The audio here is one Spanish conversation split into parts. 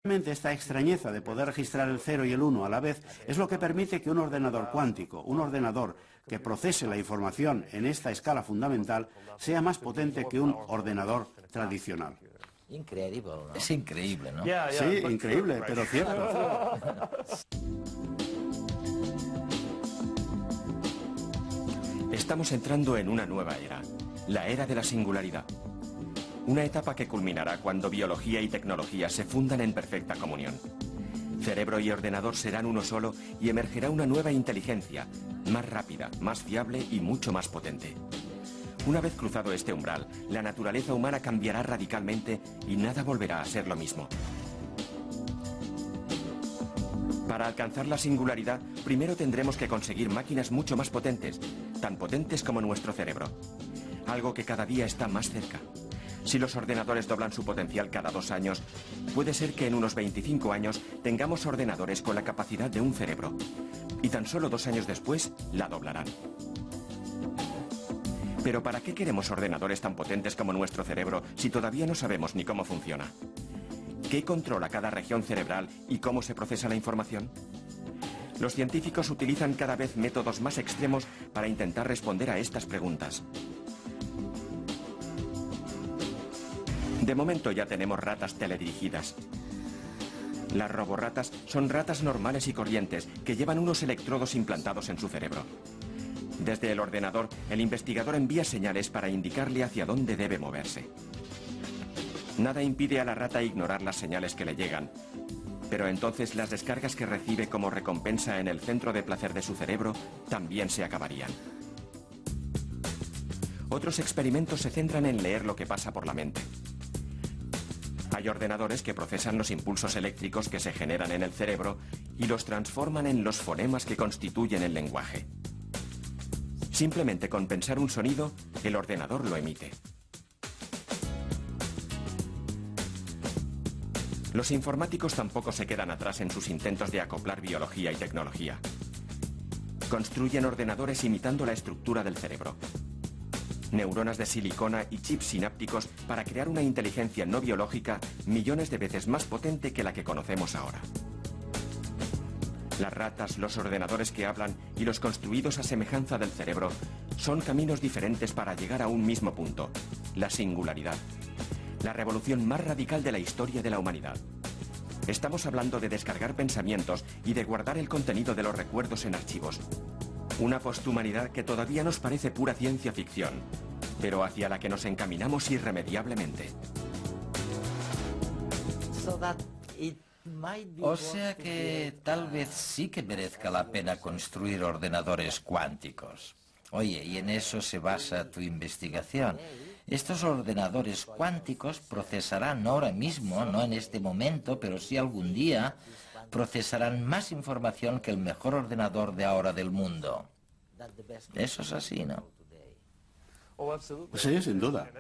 Esta extrañeza de poder registrar el 0 y el 1 a la vez es lo que permite que un ordenador cuántico, un ordenador que procese la información en esta escala fundamental, sea más potente que un ordenador tradicional. Increíble, ¿no? Es increíble, ¿no? Sí, increíble, pero cierto. Estamos entrando en una nueva era, la era de la singularidad. Una etapa que culminará cuando biología y tecnología se fundan en perfecta comunión. Cerebro y ordenador serán uno solo y emergerá una nueva inteligencia, más rápida, más fiable y mucho más potente. Una vez cruzado este umbral, la naturaleza humana cambiará radicalmente y nada volverá a ser lo mismo. Para alcanzar la singularidad, primero tendremos que conseguir máquinas mucho más potentes, tan potentes como nuestro cerebro. Algo que cada día está más cerca. Si los ordenadores doblan su potencial cada 2 años, puede ser que en unos 25 años tengamos ordenadores con la capacidad de un cerebro. Y tan solo 2 años después, la doblarán. Pero ¿para qué queremos ordenadores tan potentes como nuestro cerebro si todavía no sabemos ni cómo funciona? ¿Qué controla cada región cerebral y cómo se procesa la información? Los científicos utilizan cada vez métodos más extremos para intentar responder a estas preguntas. De momento ya tenemos ratas teledirigidas. Las roborratas son ratas normales y corrientes que llevan unos electrodos implantados en su cerebro. Desde el ordenador, el investigador envía señales para indicarle hacia dónde debe moverse. Nada impide a la rata ignorar las señales que le llegan, pero entonces las descargas que recibe como recompensa en el centro de placer de su cerebro también se acabarían. Otros experimentos se centran en leer lo que pasa por la mente. Hay ordenadores que procesan los impulsos eléctricos que se generan en el cerebro y los transforman en los fonemas que constituyen el lenguaje. Simplemente con pensar un sonido, el ordenador lo emite. Los informáticos tampoco se quedan atrás en sus intentos de acoplar biología y tecnología. Construyen ordenadores imitando la estructura del cerebro. Neuronas de silicona y chips sinápticos para crear una inteligencia no biológica millones de veces más potente que la que conocemos ahora. Las ratas, los ordenadores que hablan y los construidos a semejanza del cerebro son caminos diferentes para llegar a un mismo punto, la singularidad, la revolución más radical de la historia de la humanidad. Estamos hablando de descargar pensamientos y de guardar el contenido de los recuerdos en archivos. Una posthumanidad que todavía nos parece pura ciencia ficción, pero hacia la que nos encaminamos irremediablemente. O sea que tal vez sí que merezca la pena construir ordenadores cuánticos. Oye, y en eso se basa tu investigación. Estos ordenadores cuánticos procesarán ahora mismo, no en este momento, pero sí algún día, procesarán más información que el mejor ordenador de ahora del mundo. Eso es así, ¿no? Sí, sin duda.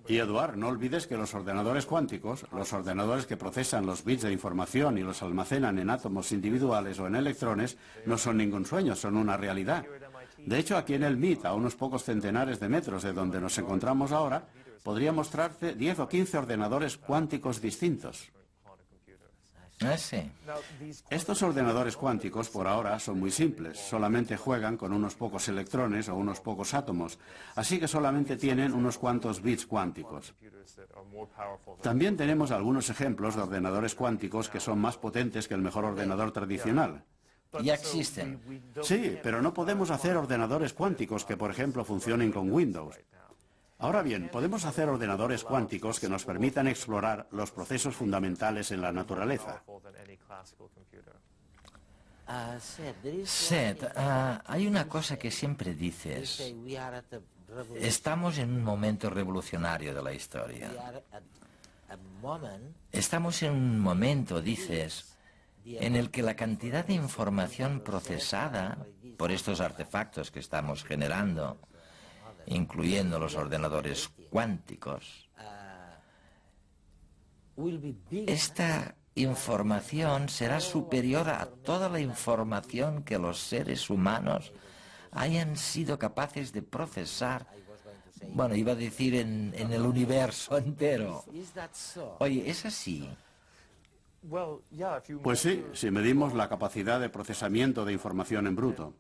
Y Eduard, no olvides que los ordenadores cuánticos, los ordenadores que procesan los bits de información y los almacenan en átomos individuales o en electrones, no son ningún sueño, son una realidad. De hecho, aquí en el MIT, a unos pocos centenares de metros de donde nos encontramos ahora, podría mostrarte 10 o 15 ordenadores cuánticos distintos. Ah, sí. Estos ordenadores cuánticos por ahora son muy simples, solamente juegan con unos pocos electrones o unos pocos átomos, así que solamente tienen unos cuantos bits cuánticos. También tenemos algunos ejemplos de ordenadores cuánticos que son más potentes que el mejor ordenador tradicional. Ya existen. Sí, pero no podemos hacer ordenadores cuánticos que, por ejemplo, funcionen con Windows. Ahora bien, podemos hacer ordenadores cuánticos que nos permitan explorar los procesos fundamentales en la naturaleza. Seth, hay una cosa que siempre dices. Estamos en un momento revolucionario de la historia. Estamos en un momento, dices, en el que la cantidad de información procesada por estos artefactos que estamos generando, incluyendo los ordenadores cuánticos, esta información será superior a toda la información que los seres humanos hayan sido capaces de procesar. Bueno, iba a decir en el universo entero. Oye, ¿es así? Pues sí, si medimos la capacidad de procesamiento de información en bruto.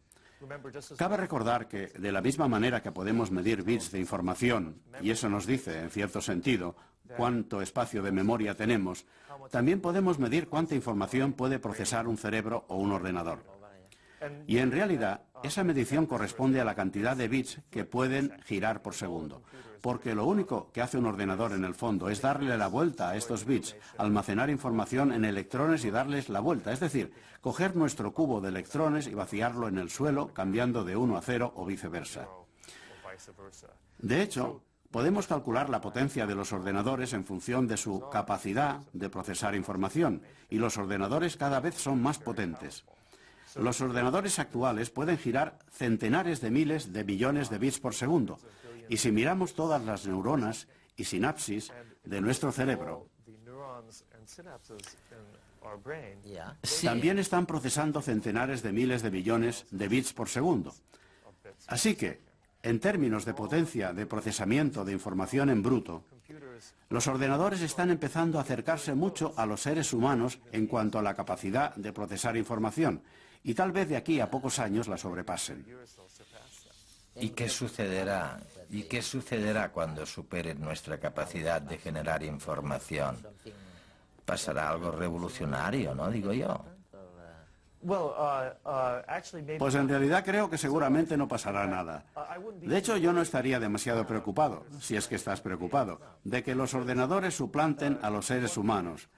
Cabe recordar que, de la misma manera que podemos medir bits de información, y eso nos dice, en cierto sentido, cuánto espacio de memoria tenemos, también podemos medir cuánta información puede procesar un cerebro o un ordenador. Y en realidad, esa medición corresponde a la cantidad de bits que pueden girar por segundo. Porque lo único que hace un ordenador en el fondo es darle la vuelta a estos bits, almacenar información en electrones y darles la vuelta. Es decir, coger nuestro cubo de electrones y vaciarlo en el suelo, cambiando de 1 a 0 o viceversa. De hecho, podemos calcular la potencia de los ordenadores en función de su capacidad de procesar información, y los ordenadores cada vez son más potentes. Los ordenadores actuales pueden girar centenares de miles de millones de bits por segundo, y si miramos todas las neuronas y sinapsis de nuestro cerebro, también están procesando centenares de miles de millones de bits por segundo. Así que, en términos de potencia de procesamiento de información en bruto, los ordenadores están empezando a acercarse mucho a los seres humanos en cuanto a la capacidad de procesar información, y tal vez de aquí a pocos años la sobrepasen. ¿Y qué sucederá? ¿Y qué sucederá cuando superen nuestra capacidad de generar información? Pasará algo revolucionario, ¿no? Digo yo. Pues en realidad creo que seguramente no pasará nada. De hecho, yo no estaría demasiado preocupado, si es que estás preocupado, de que los ordenadores suplanten a los seres humanos.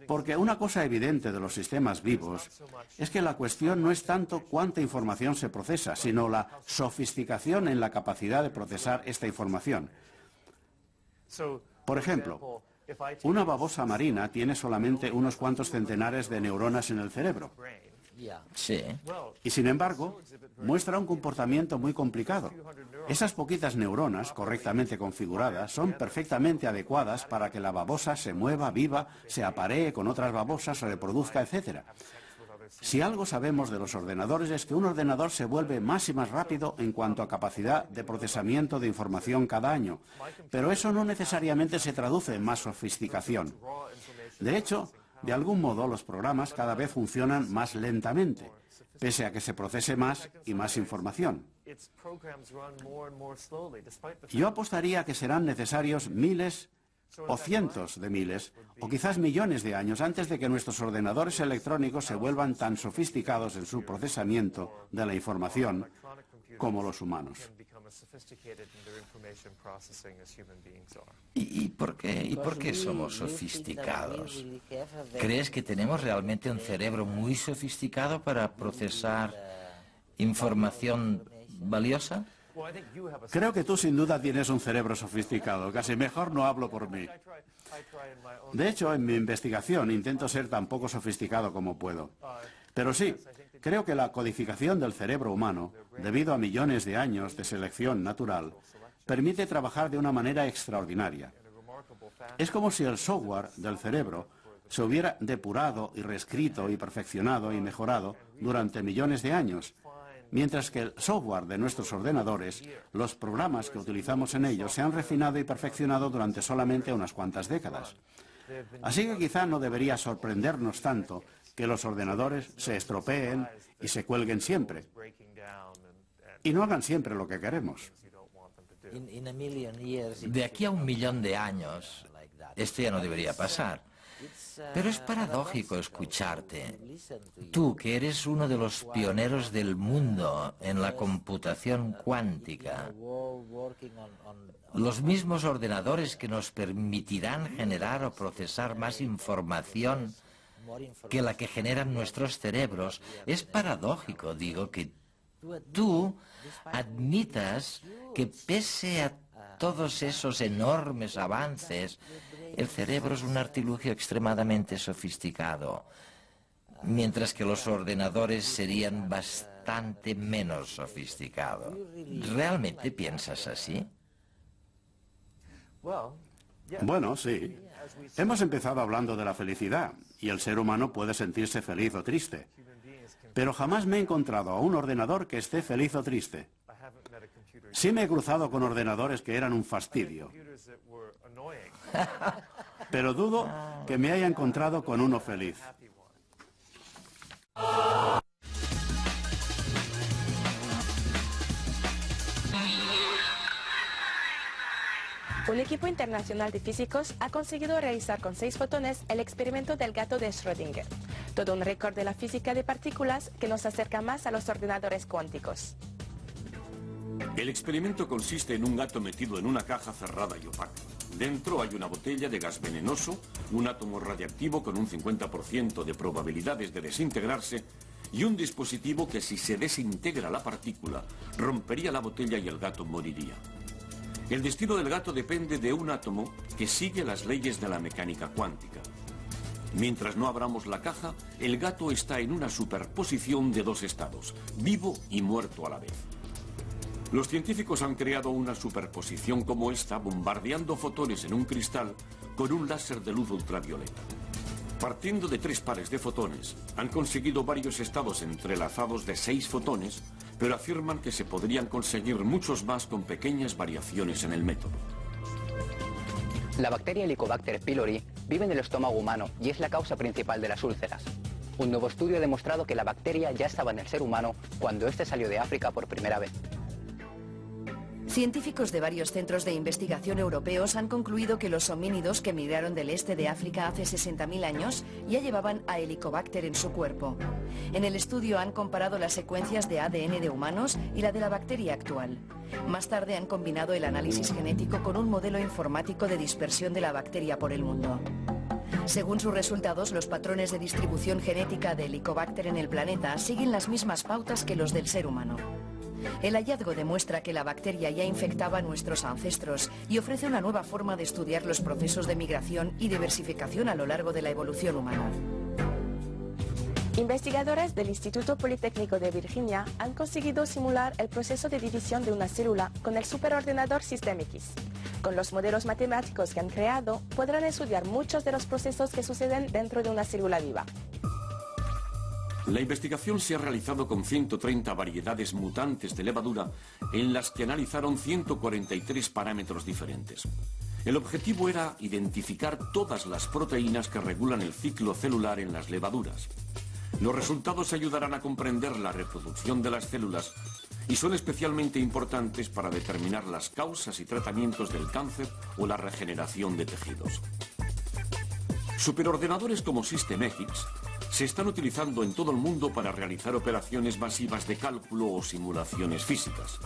Porque una cosa evidente de los sistemas vivos es que la cuestión no es tanto cuánta información se procesa, sino la sofisticación en la capacidad de procesar esta información. Por ejemplo, una babosa marina tiene solamente unos cuantos centenares de neuronas en el cerebro. Sí. Y sin embargo, muestra un comportamiento muy complicado. Esas poquitas neuronas, correctamente configuradas, son perfectamente adecuadas para que la babosa se mueva, viva, se aparee con otras babosas, se reproduzca, etc. Si algo sabemos de los ordenadores es que un ordenador se vuelve más y más rápido en cuanto a capacidad de procesamiento de información cada año, pero eso no necesariamente se traduce en más sofisticación. De hecho, de algún modo los programas cada vez funcionan más lentamente, pese a que se procese más y más información. Yo apostaría que serán necesarios miles o cientos de miles, o quizás millones de años antes de que nuestros ordenadores electrónicos se vuelvan tan sofisticados en su procesamiento de la información como los humanos. ¿Y por qué somos sofisticados? ¿Crees que tenemos realmente un cerebro muy sofisticado para procesar información valiosa? Creo que tú sin duda tienes un cerebro sofisticado, casi mejor no hablo por mí. De hecho, en mi investigación intento ser tan poco sofisticado como puedo. Pero sí, creo que la codificación del cerebro humano, debido a millones de años de selección natural, permite trabajar de una manera extraordinaria. Es como si el software del cerebro se hubiera depurado y reescrito y perfeccionado y mejorado durante millones de años, mientras que el software de nuestros ordenadores, los programas que utilizamos en ellos, se han refinado y perfeccionado durante solamente unas cuantas décadas. Así que quizá no debería sorprendernos tanto que los ordenadores se estropeen y se cuelguen siempre, y no hagan siempre lo que queremos. De aquí a 1.000.000 de años, esto ya no debería pasar. Pero es paradójico escucharte. Tú, que eres uno de los pioneros del mundo en la computación cuántica, los mismos ordenadores que nos permitirán generar o procesar más información que la que generan nuestros cerebros, es paradójico, digo, que tú admitas que pese a todos esos enormes avances, el cerebro es un artilugio extremadamente sofisticado, mientras que los ordenadores serían bastante menos sofisticados. ¿Realmente piensas así? Bueno, sí. Hemos empezado hablando de la felicidad, y el ser humano puede sentirse feliz o triste. Pero jamás me he encontrado a un ordenador que esté feliz o triste. Sí me he cruzado con ordenadores que eran un fastidio. pero dudo que me haya encontrado con uno feliz. Un equipo internacional de físicos ha conseguido realizar con 6 fotones el experimento del gato de Schrödinger. Todo un récord de la física de partículas que nos acerca más a los ordenadores cuánticos. El experimento consiste en un gato metido en una caja cerrada y opaca. Dentro hay una botella de gas venenoso, un átomo radiactivo con un 50% de probabilidades de desintegrarse y un dispositivo que, si se desintegra la partícula, rompería la botella y el gato moriría. El destino del gato depende de un átomo que sigue las leyes de la mecánica cuántica. Mientras no abramos la caja, el gato está en una superposición de dos estados, vivo y muerto a la vez. Los científicos han creado una superposición como esta, bombardeando fotones en un cristal con un láser de luz ultravioleta. Partiendo de 3 pares de fotones, han conseguido varios estados entrelazados de 6 fotones, pero afirman que se podrían conseguir muchos más con pequeñas variaciones en el método. La bacteria Helicobacter pylori vive en el estómago humano y es la causa principal de las úlceras. Un nuevo estudio ha demostrado que la bacteria ya estaba en el ser humano cuando este salió de África por primera vez. Científicos de varios centros de investigación europeos han concluido que los homínidos que migraron del este de África hace 60.000 años ya llevaban a Helicobacter en su cuerpo. En el estudio han comparado las secuencias de ADN de humanos y la de la bacteria actual. Más tarde han combinado el análisis genético con un modelo informático de dispersión de la bacteria por el mundo. Según sus resultados, los patrones de distribución genética de Helicobacter en el planeta siguen las mismas pautas que los del ser humano. El hallazgo demuestra que la bacteria ya infectaba a nuestros ancestros y ofrece una nueva forma de estudiar los procesos de migración y diversificación a lo largo de la evolución humana. Investigadores del Instituto Politécnico de Virginia han conseguido simular el proceso de división de una célula con el superordenador SystemX. Con los modelos matemáticos que han creado, podrán estudiar muchos de los procesos que suceden dentro de una célula viva. La investigación se ha realizado con 130 variedades mutantes de levadura en las que analizaron 143 parámetros diferentes. El objetivo era identificar todas las proteínas que regulan el ciclo celular en las levaduras. Los resultados ayudarán a comprender la reproducción de las células y son especialmente importantes para determinar las causas y tratamientos del cáncer o la regeneración de tejidos. Superordenadores como SystemX se están utilizando en todo el mundo para realizar operaciones masivas de cálculo o simulaciones físicas.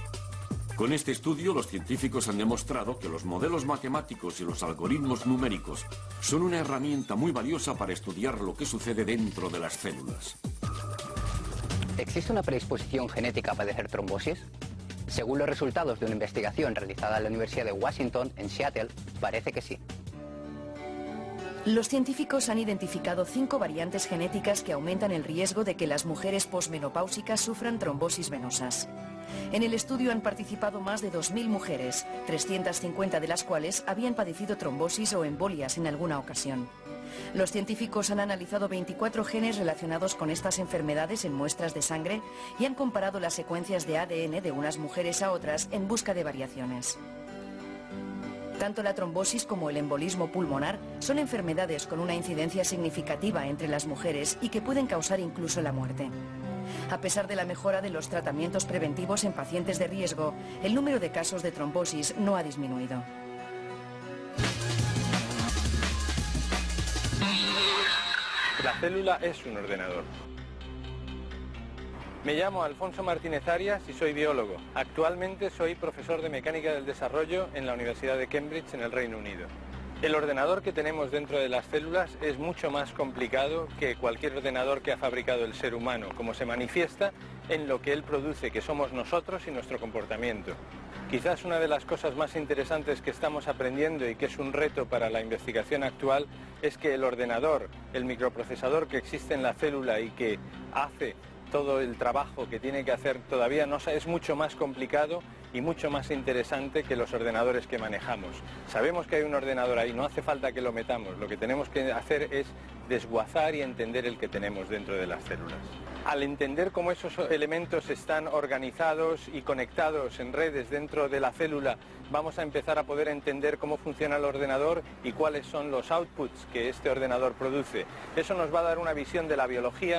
Con este estudio, los científicos han demostrado que los modelos matemáticos y los algoritmos numéricos son una herramienta muy valiosa para estudiar lo que sucede dentro de las células. ¿Existe una predisposición genética a padecer trombosis? Según los resultados de una investigación realizada en la Universidad de Washington, en Seattle, parece que sí. Los científicos han identificado 5 variantes genéticas que aumentan el riesgo de que las mujeres posmenopáusicas sufran trombosis venosas. En el estudio han participado más de 2.000 mujeres, 350 de las cuales habían padecido trombosis o embolias en alguna ocasión. Los científicos han analizado 24 genes relacionados con estas enfermedades en muestras de sangre y han comparado las secuencias de ADN de unas mujeres a otras en busca de variaciones. Tanto la trombosis como el embolismo pulmonar son enfermedades con una incidencia significativa entre las mujeres y que pueden causar incluso la muerte. A pesar de la mejora de los tratamientos preventivos en pacientes de riesgo, el número de casos de trombosis no ha disminuido. La célula es un ordenador. Me llamo Alfonso Martínez Arias y soy biólogo. Actualmente soy profesor de Mecánica del Desarrollo en la Universidad de Cambridge, en el Reino Unido. El ordenador que tenemos dentro de las células es mucho más complicado que cualquier ordenador que ha fabricado el ser humano, como se manifiesta en lo que él produce, que somos nosotros y nuestro comportamiento. Quizás una de las cosas más interesantes que estamos aprendiendo y que es un reto para la investigación actual es que el ordenador, el microprocesador que existe en la célula y que hace todo el trabajo que tiene que hacer todavía es mucho más complicado y mucho más interesante que los ordenadores que manejamos. Sabemos que hay un ordenador ahí, no hace falta que lo metamos, lo que tenemos que hacer es desguazar y entender el que tenemos dentro de las células. Al entender cómo esos elementos están organizados y conectados en redes dentro de la célula, vamos a empezar a poder entender cómo funciona el ordenador y cuáles son los outputs que este ordenador produce. Eso nos va a dar una visión de la biología